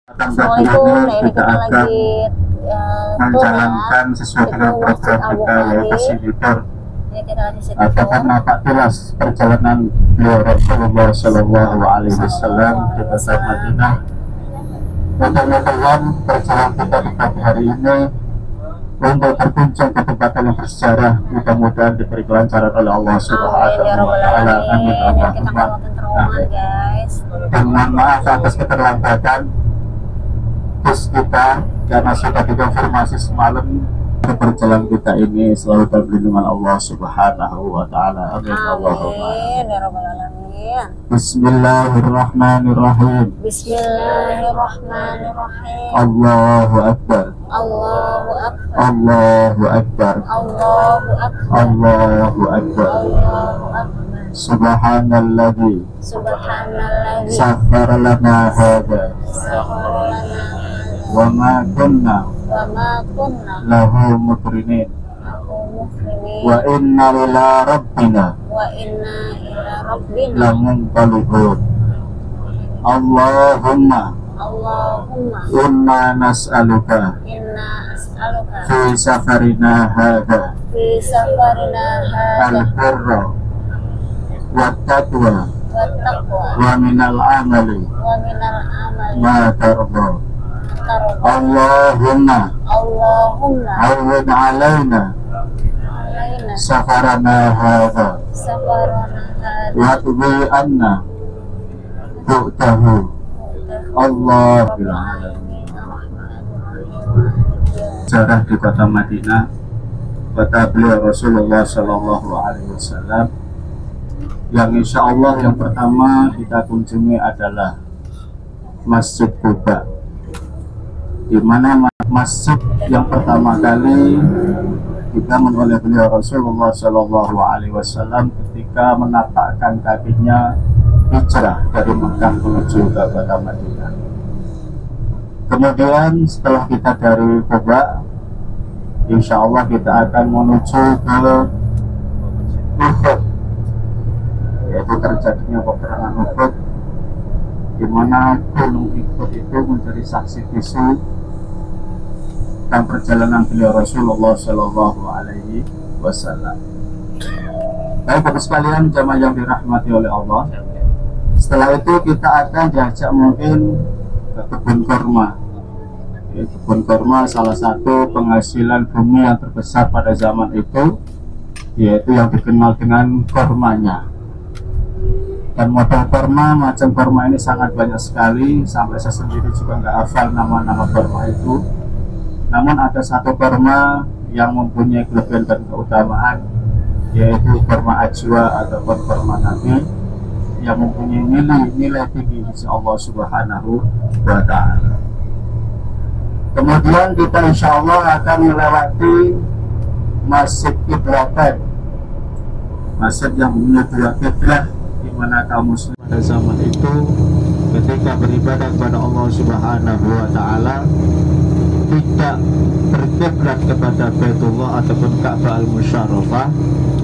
Assalamualaikum. Nah, ini kita lagi menjalankan sesuai dengan program kita, yaitu Siditor ataupun napak tilas perjalanan beliau Rasulullah Shallallahu Alaihi Wasallam di kota Madinah. Mudah-mudahan perjalanan kita di pagi hari ini untuk berkunjung ke tempat yang bersejarah, mudah-mudahan diberi kelancaran oleh Allah Subhanahu wa Ta'ala. Amin. Dan mohon maaf atas keterlambatan bus kita karena sudah dikonfirmasi semalam. Perjalanan kita ini selalu dalam lindungan Allah Subhanahu wa Ta'ala. Amin. Allahumma Bismillahirrahmanirrahim. Bismillahirrahmanirrahim. Allahu Akbar. Allahu Akbar. Allahu Akbar. Allahu Akbar. Allahu Akbar. Allahu Akbar. Subhanalladzi Subhanalladzi sakhkhara lana hadza sakhkhara lana wa ma kunna wa ma kunna lahu muqrinin lahu muqrinin wa inna ila rabbina wa inna ila rabbina lamunqalibun. Allahumma Allahumma inna nas'aluka inna as'aluka fi safarina hadza fi safarina hadha al-birra wa taqwa wa taqwa wa minal amali wa minal amali ma tarda. tarda. Allahumma Allahumma awwid alaina alaina safarana hadza safarana hadha wa tubi anna tu'tahu. Allahumma sejarah di kota Madinah, kota beliau Rasulullah Shallallahu Alaihi Wasallam, yang insya Allah yang pertama kita kunjungi adalah Masjid Quba, di mana masjid yang pertama kali dibangun oleh beliau Rasulullah Shallallahu Alaihi Wasallam ketika menapakkan kakinya hijrah dari Mekah menuju ke kota Madinah. Kemudian setelah kita dari Quba, insya Allah kita akan menuju ke Uhud, yaitu terjadinya peperangan Uhud, di mana gunung Uhud itu menjadi saksi bisu dan perjalanan beliau Rasulullah Shallallahu Alaihi Wasallam. Baik Bapak sekalian, jamaah yang dirahmati oleh Allah, setelah itu kita akan diajak mungkin ke kebun kurma. Kebun kurma salah satu penghasilan bumi yang terbesar pada zaman itu, yaitu yang dikenal dengan kurmanya. Dan model kurma, macam kurma ini sangat banyak sekali, sampai saya sendiri juga nggak hafal nama-nama kurma itu. Namun ada satu kurma yang mempunyai kelebihan dan keutamaan, yaitu kurma ajwa ataupun kurma nabi, yang mempunyai nilai tinggi di Allah Subhanahu wa Ta'ala. Kemudian kita insya Allah akan melewati Masjid Qiblatan, masjid yang punya dua kiblat, di mana kaum muslim pada zaman itu ketika beribadah kepada Allah Subhanahu wa Ta'ala tidak berkiblat kepada Baitullah ataupun Ka'bah al-Musyarrafah,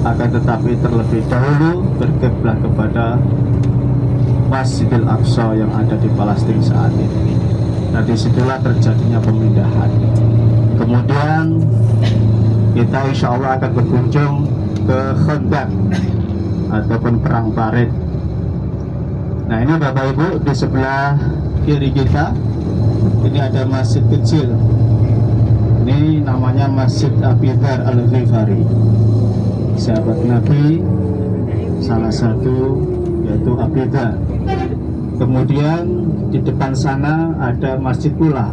akan tetapi terlebih dahulu berkiblat kepada Masjidil Aqsa yang ada di Palestina saat ini. Nah, disitulah terjadinya pemindahan. Kemudian kita insya Allah akan berkunjung ke Khandaq ataupun perang Parit. Nah, ini Bapak Ibu, di sebelah kiri kita ini ada masjid kecil. Ini namanya Masjid Abi Dzar Al-Ghifari, sahabat Nabi salah satu, yaitu Abi Dzar. Kemudian di depan sana ada masjid pula.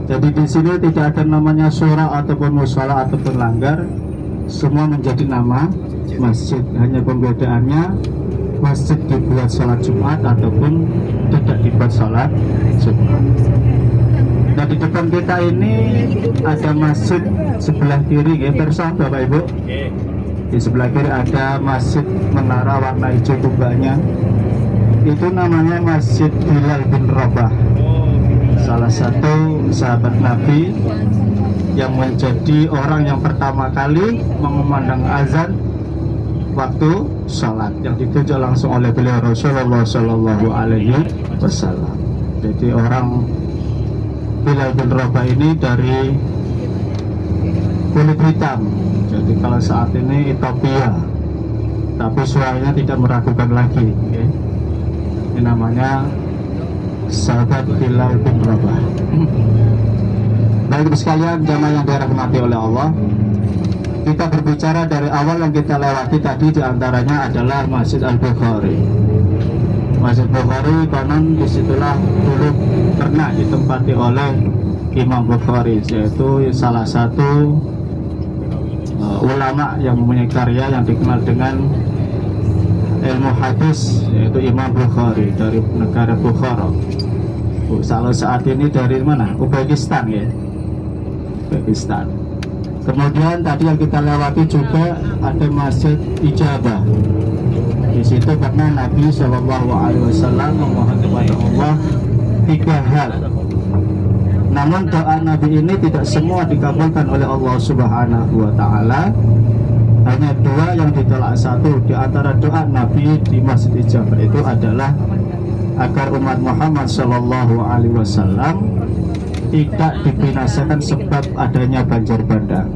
Jadi di sini tidak ada namanya surah ataupun mushola ataupun langgar, semua menjadi nama masjid. Hanya pembedaannya masjid dibuat sholat Jumat ataupun tidak dibuat sholat Jumat. Nah, di depan kita ini ada masjid sebelah kiri, ya persa Bapak Ibu. Di sebelah kiri ada masjid menara warna hijau kubahnya. Itu namanya Masjid Bilal bin Rabah, salah satu sahabat Nabi yang menjadi orang yang pertama kali mengumandang azan waktu sholat, yang ditunjuk langsung oleh beliau Rasulullah Shallallahu Alaihi Wasallam. Jadi orang Bilal bin Rabah ini dari kulit hitam. Jadi kalau saat ini Ethiopia, tapi suaranya tidak meragukan lagi. Ini namanya sahabat Bilal bin Rabah. Baik sekalian jamaah yang dirahmati oleh Allah, kita berbicara dari awal yang kita lewati tadi, diantaranya adalah Masjid Al-Bukhari. Masjid Bukhari konon disitulah dulu pernah ditempati oleh Imam Bukhari, yaitu salah satu ulama yang mempunyai karya yang dikenal dengan ilmu hadis, yaitu Imam Bukhari dari negara Bukhara. Kalau saat ini dari mana? Uzbekistan ya, Uzbekistan. Kemudian tadi yang kita lewati juga ada Masjid Ijabah. Di situ karena Nabi Shallallahu Alaihi Wasallam memohon kepada Allah 3 hal. Namun doa Nabi ini tidak semua dikabulkan oleh Allah Subhanahu Wa Taala. Hanya 2 yang ditolak. Satu di antara doa Nabi di Masjid Ijabah itu adalah agar umat Muhammad Shallallahu Alaihi Wasallam tidak dibinasakan sebab adanya banjir bandang.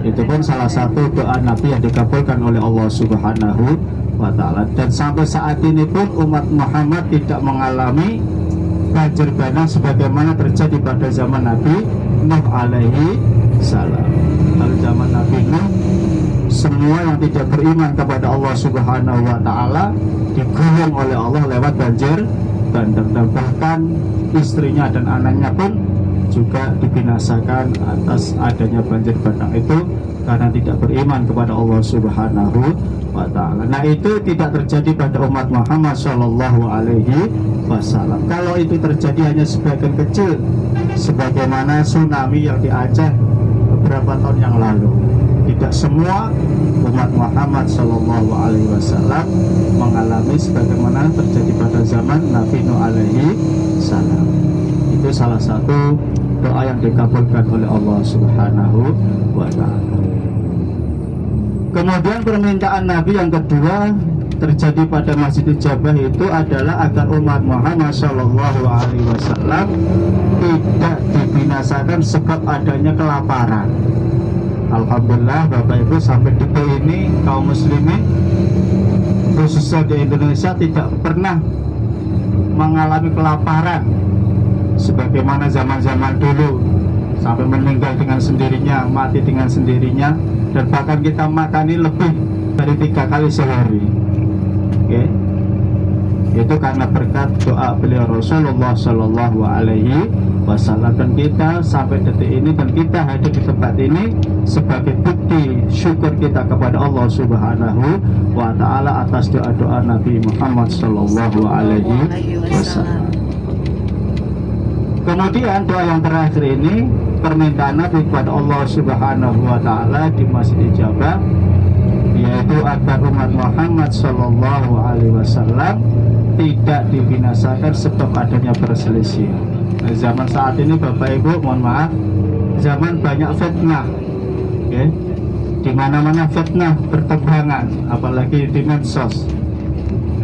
Itu pun salah satu doa Nabi yang dikabulkan oleh Allah Subhanahu Wa Ta'ala. Dan sampai saat ini pun umat Muhammad tidak mengalami banjir bandang sebagaimana terjadi pada zaman Nabi Nuh alaihi salam. Pada zaman Nabi Nuh, semua yang tidak beriman kepada Allah Subhanahu Wa Ta'ala digulung oleh Allah lewat banjir bandang, dan bahkan istrinya dan anaknya pun juga dibinasakan atas adanya banjir bandang itu karena tidak beriman kepada Allah Subhanahu Wa Ta'ala. Nah, itu tidak terjadi pada umat Muhammad Shallallahu Alaihi Wasallam. Kalau itu terjadi hanya sebagian kecil, sebagaimana tsunami yang di Aceh beberapa tahun yang lalu. Tidak semua umat Muhammad Shallallahu Alaihi Wasallam mengalami sebagaimana terjadi pada zaman Nabi Nuh alaihi salam. Itu salah satu doa yang dikabulkan oleh Allah Subhanahu Wa Ta'ala. Kemudian permintaan Nabi yang kedua terjadi pada Masjid Ijabah itu adalah agar umat Muhammad Shallallahu Alaihi Wasallam tidak dibinasakan sebab adanya kelaparan. Alhamdulillah Bapak Ibu, sampai detik ini kaum muslimin khususnya di Indonesia tidak pernah mengalami kelaparan sebagaimana zaman-zaman dulu, sampai meninggal dengan sendirinya, mati dengan sendirinya, dan bahkan kita makani lebih dari 3 kali sehari. Itu karena berkat doa beliau Rasulullah Shallallahu Alaihi Wasallam. Dan kita sampai detik ini dan kita hadir di tempat ini sebagai bukti syukur kita kepada Allah Subhanahu Wa Ta'ala atas doa-doa Nabi Muhammad Shallallahu Alaihi Wasallam. Kemudian doa yang terakhir ini permintaan Nabi kepada Allah Subhanahu Wa Ta'ala di Masjid Ijabah, yaitu agar umat Muhammad Shallallahu Alaihi Wasallam tidak dibinasakan sebab adanya perselisihan. Nah, zaman saat ini Bapak Ibu, mohon maaf, zaman banyak fitnah, di mana-mana fitnah bertebangan, apalagi di medsos.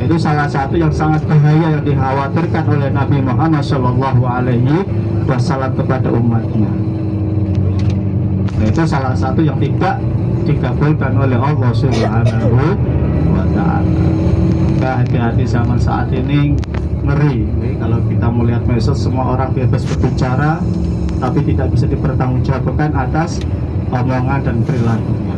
Itu salah satu yang sangat bahaya yang dikhawatirkan oleh Nabi Muhammad Shallallahu Alaihi Wasallam kepada umatnya. Nah, itu salah satu yang tidak dikabulkan oleh Allah Subhanahu Wa Ta'ala. Hati-hati zaman saat ini ngeri. Kalau kita melihat medsos, semua orang bebas berbicara, tapi tidak bisa dipertanggungjawabkan atas omongan dan perilakunya.